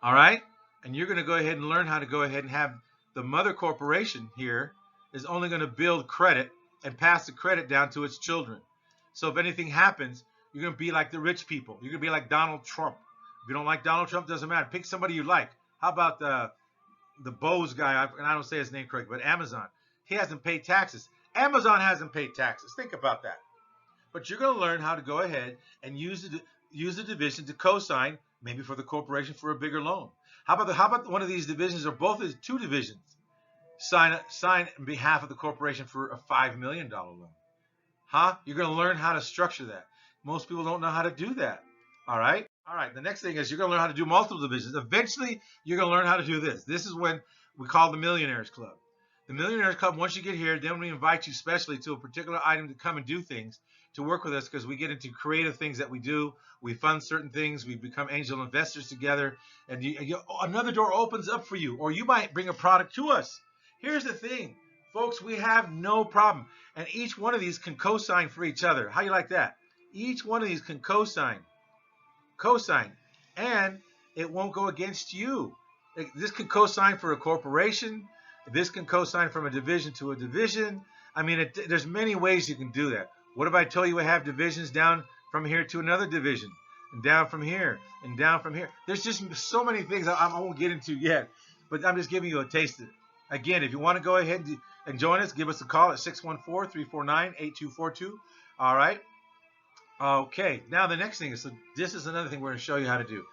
All right? And you're going to go ahead and learn how to go ahead and have the mother corporation here is only going to build credit and pass the credit down to its children. So if anything happens, you're going to be like the rich people. You're going to be like Donald Trump. If you don't like Donald Trump, doesn't matter. Pick somebody you like. How about the Bose guy, and I don't say his name correctly, but Amazon. He hasn't paid taxes. Amazon hasn't paid taxes. Think about that. But you're going to learn how to go ahead and use the division to co-sign, maybe for the corporation for a bigger loan. How about one of these divisions or both of the two divisions sign on behalf of the corporation for a $5 million loan? Huh? You're going to learn how to structure that. Most people don't know how to do that. All right? All right. The next thing is you're going to learn how to do multiple divisions. Eventually, you're going to learn how to do this. This is when we call the Millionaires Club. The Millionaires Club, once you get here, then we invite you specially to a particular item to come and do things, to work with us, because we get into creative things that we do. We fund certain things. We become angel investors together. And another door opens up for you, or you might bring a product to us. Here's the thing. Folks, we have no problem. And each one of these can cosign for each other. How you like that? Each one of these can cosign, and it won't go against you. This can cosign for a corporation. This can cosign from a division to a division. I mean, there's many ways you can do that. What if I told you we have divisions down from here to another division, and down from here, and down from here? There's just so many things I won't get into yet, but I'm just giving you a taste of it. Again, if you want to go ahead and join us, give us a call at 614-349-8242. All right. Okay, now the next thing is, so this is another thing we're going to show you how to do.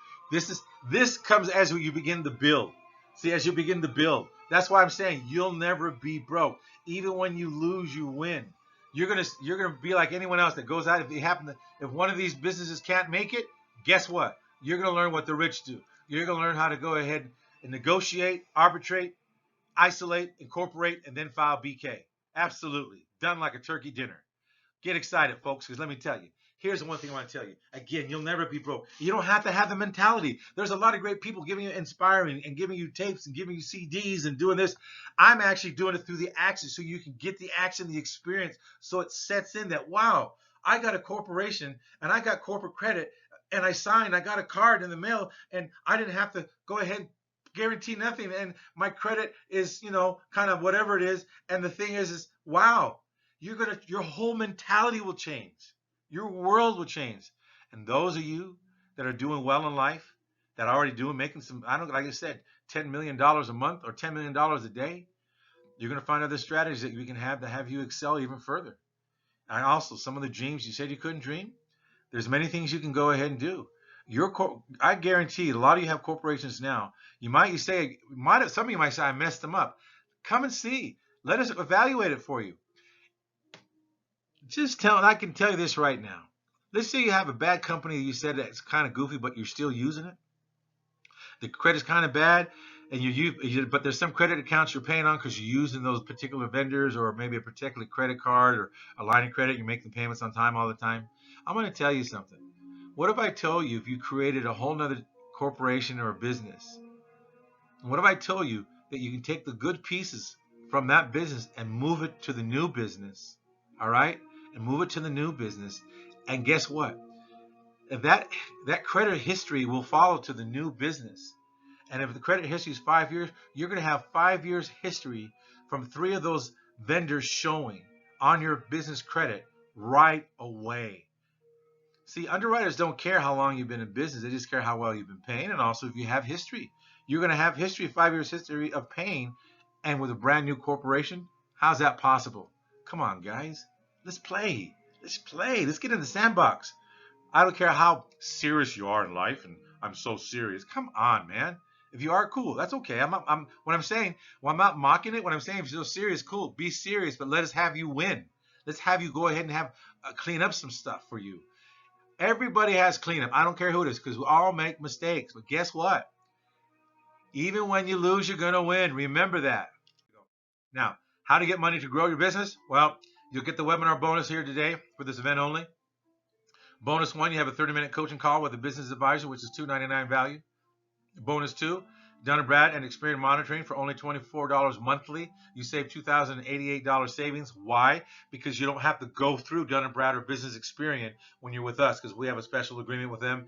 This comes as you begin to build. See, as you begin to build. That's why I'm saying you'll never be broke. Even when you lose, you win. You're gonna be like anyone else that goes out. If one of these businesses can't make it, guess what? You're gonna learn what the rich do. You're gonna learn how to go ahead and negotiate, arbitrate, isolate, incorporate, and then file BK. Absolutely. Done like a turkey dinner. Get excited, folks, because let me tell you. Here's the one thing I want to tell you. Again, you'll never be broke. You don't have to have the mentality. There's a lot of great people giving you inspiring and giving you tapes and giving you CDs and doing this. I'm actually doing it through the action so you can get the action, the experience, so it sets in that, wow, I got a corporation and I got corporate credit and I got a card in the mail and I didn't have to go ahead and guarantee nothing and my credit is, kind of whatever it is. And the thing is wow, your whole mentality will change. Your world will change. And those of you that are doing well in life, that are already making some, like I said, $10 million a month or $10 million a day, you're going to find other strategies that we can have to have you excel even further. And also, some of the dreams you said you couldn't dream, there's many things you can go ahead and do. I guarantee a lot of you have corporations now. Some of you might say, I messed them up. Come and see. Let us evaluate it for you. I can tell you this right now. Let's say you have a bad company you said that's kind of goofy, but you're still using it. The credit's kind of bad, and but there's some credit accounts you're paying on because you're using those particular vendors or maybe a particular credit card or a line of credit. You're making payments on time all the time. I'm going to tell you something. What if I told you if you created a whole nother corporation or a business? What if I told you that you can take the good pieces from that business and move it to the new business? All right? And move it to the new business. And guess what? That credit history will follow to the new business. And if the credit history is 5 years, you're going to have 5 years history from 3 of those vendors showing on your business credit right away. See, underwriters don't care how long you've been in business. They just care how well you've been paying. And also if you have history. You're going to have history, 5 years history of paying. And with a brand new corporation, how's that possible? Come on, guys. Let's play. Let's get in the sandbox. I don't care how serious you are in life, and I'm so serious. Come on, man. If you are, cool. That's okay. I'm not mocking it. What I'm saying, if you're so serious, cool. Be serious, but let us have you win. Let's have you go ahead and have clean up some stuff for you. Everybody has cleanup. I don't care who it is, because we all make mistakes. But guess what? Even when you lose, you're gonna win. Remember that. Now, how to get money to grow your business? Well, you'll get the webinar bonus here today for this event only. Bonus 1, you have a 30-minute coaching call with a business advisor, which is $299 value. Bonus 2, Dun & Brad and Experience Monitoring for only $24 monthly. You save $2,088 savings. Why? Because you don't have to go through Dun & Brad or Business Experience when you're with us, because we have a special agreement with them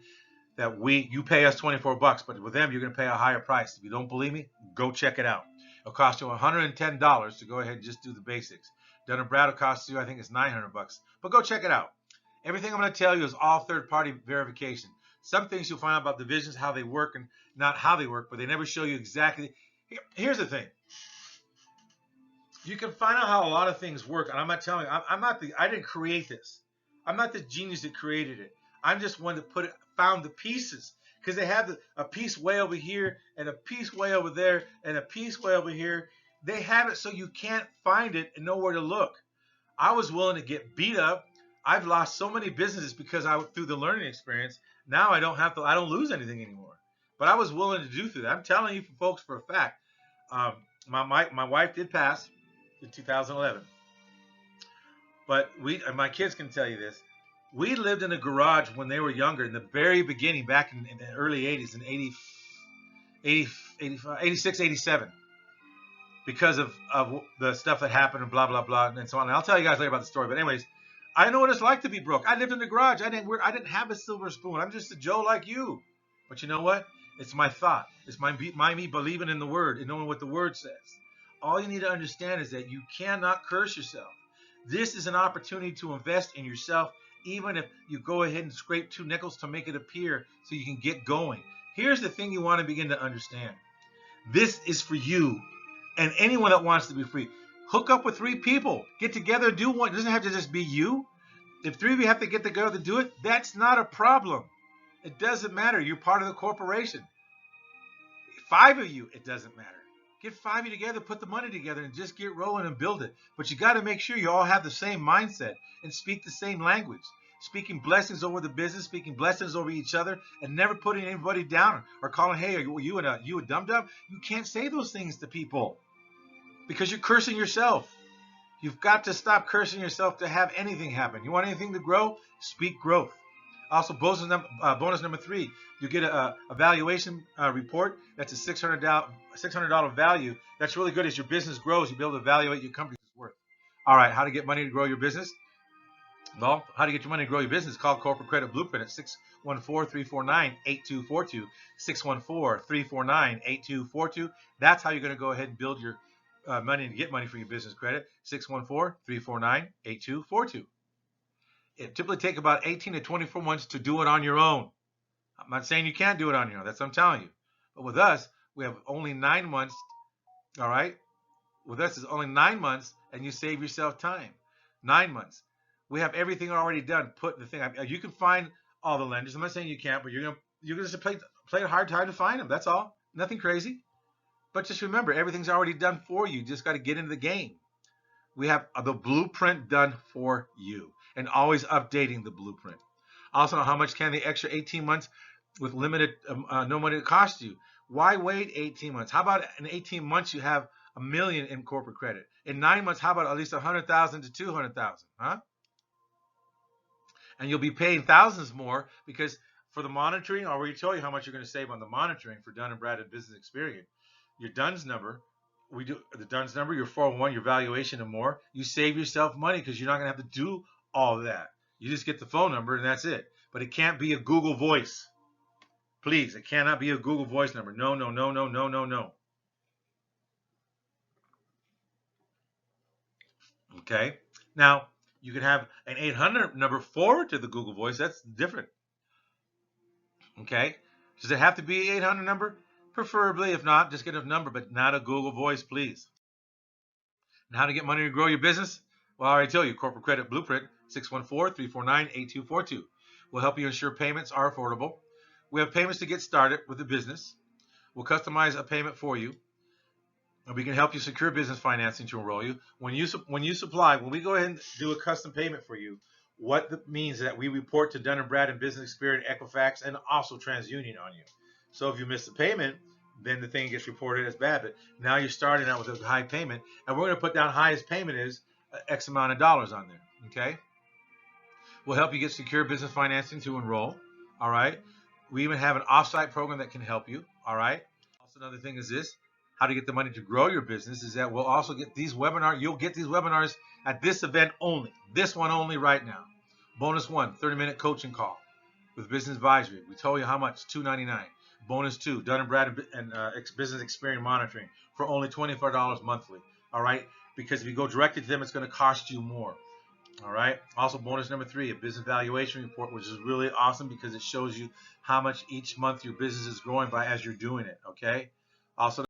that you pay us $24, but with them you're going to pay a higher price. If you don't believe me, go check it out. It'll cost you $110 to go ahead and just do the basics. Dun & Brad will cost you, I think it's $900, but go check it out. Everything I'm going to tell you is all third-party verification. Some things you'll find out about divisions, how they work, and not how they work, but they never show you exactly. Here's the thing. You can find out how a lot of things work, and I'm not telling you. I didn't create this. I'm not the genius that created it. I'm just one that found the pieces, because they have a piece way over here and a piece way over there and a piece way over here. They have it so you can't find it and know where to look. I was willing to get beat up. I've lost so many businesses because through the learning experience. Now I don't lose anything anymore. But I was willing to do through that. I'm telling you, folks, for a fact. My wife did pass in 2011. But my kids can tell you this. We lived in a garage when they were younger, in the very beginning, back in the early 80s, in 86, 87. because of the stuff that happened and blah, blah, blah, and so on. And I'll tell you guys later about the story. But anyways, I know what it's like to be broke. I lived in the garage. I didn't have a silver spoon. I'm just a Joe like you. But you know what? It's my thought. It's me believing in the word and knowing what the word says. All you need to understand is that you cannot curse yourself. This is an opportunity to invest in yourself, even if you go ahead and scrape 2 nickels to make it appear so you can get going. Here's the thing you want to begin to understand. This is for you and anyone that wants to be free. Hook up with 3 people. Get together, do one. It doesn't have to just be you. If 3 of you have to get together to do it, that's not a problem. It doesn't matter. You're part of the corporation. 5 of you, it doesn't matter. Get 5 of you together, put the money together, and just get rolling and build it. But you got to make sure you all have the same mindset and speak the same language. Speaking blessings over the business, speaking blessings over each other, and never putting anybody down or calling, hey, are you a dum-dum? You can't say those things to people because you're cursing yourself. You've got to stop cursing yourself to have anything happen. You want anything to grow? Speak growth. Also, bonus number 3, you get a valuation report. That's a $600 value. That's really good. As your business grows, you'll be able to evaluate your company's worth. All right, how to get money to grow your business? Well, how to get your money to grow your business? Call Corporate Credit Blueprint at 614-349-8242. 614-349-8242. That's how you're going to go ahead and build your money and get money for your business credit. 614-349-8242. It typically takes about 18 to 24 months to do it on your own. I'm not saying you can't do it on your own. That's what I'm telling you. But with us, we have only 9 months. All right? With us, it's only 9 months, and you save yourself time. 9 months. We have everything already done. Put the thing. You can find all the lenders. I'm not saying you can't, but you're gonna just play a hard time to find them. That's all. Nothing crazy. But just remember, everything's already done for you. You just got to get into the game. We have the blueprint done for you, and always updating the blueprint. Also, how much can the extra 18 months with limited no money cost you? Why wait 18 months? How about in 18 months you have $1 million in corporate credit? In 9 months, how about at least 100,000 to 200,000? Huh? And you'll be paying thousands more because for the monitoring, I already told you how much you're going to save on the monitoring for Dun & Bradstreet Business Experience. Your DUNS number, we do the DUNS number, your 401, your valuation, and more. You save yourself money because you're not going to have to do all of that. You just get the phone number and that's it. But it can't be a Google Voice. Please, it cannot be a Google Voice number. No, no, no, no, no, no, no. Okay. Now, you can have an 800 number forward to the Google Voice. That's different. Okay. Does it have to be an 800 number? Preferably, if not, just get a number, but not a Google Voice, please. And how to get money to grow your business? Well, I already told you, Corporate Credit Blueprint, 614-349-8242. We'll help you ensure payments are affordable. We have payments to get started with the business. We'll customize a payment for you. And we can help you secure business financing to enroll you. When we go ahead and do a custom payment for you, what that means is that we report to Dun & Bradstreet Business Experience, Equifax, and also TransUnion on you. So if you miss the payment, then the thing gets reported as bad. But now you're starting out with a high payment, and we're going to put down highest payment is X amount of dollars on there. Okay? We'll help you get secure business financing to enroll. All right? We even have an offsite program that can help you. All right? Also, another thing is this. How to get the money to grow your business is that we'll also get these webinars. You'll get these webinars at this event only. This one only right now. Bonus 1, 30-minute coaching call with business advisory. We told you how much, $299. Bonus 2, Dun & Bradstreet and business experience monitoring for only $24 monthly. All right? Because if you go directly to them, it's going to cost you more. All right? Also, bonus number 3, a business valuation report, which is really awesome because it shows you how much each month your business is growing by as you're doing it. Okay? Also,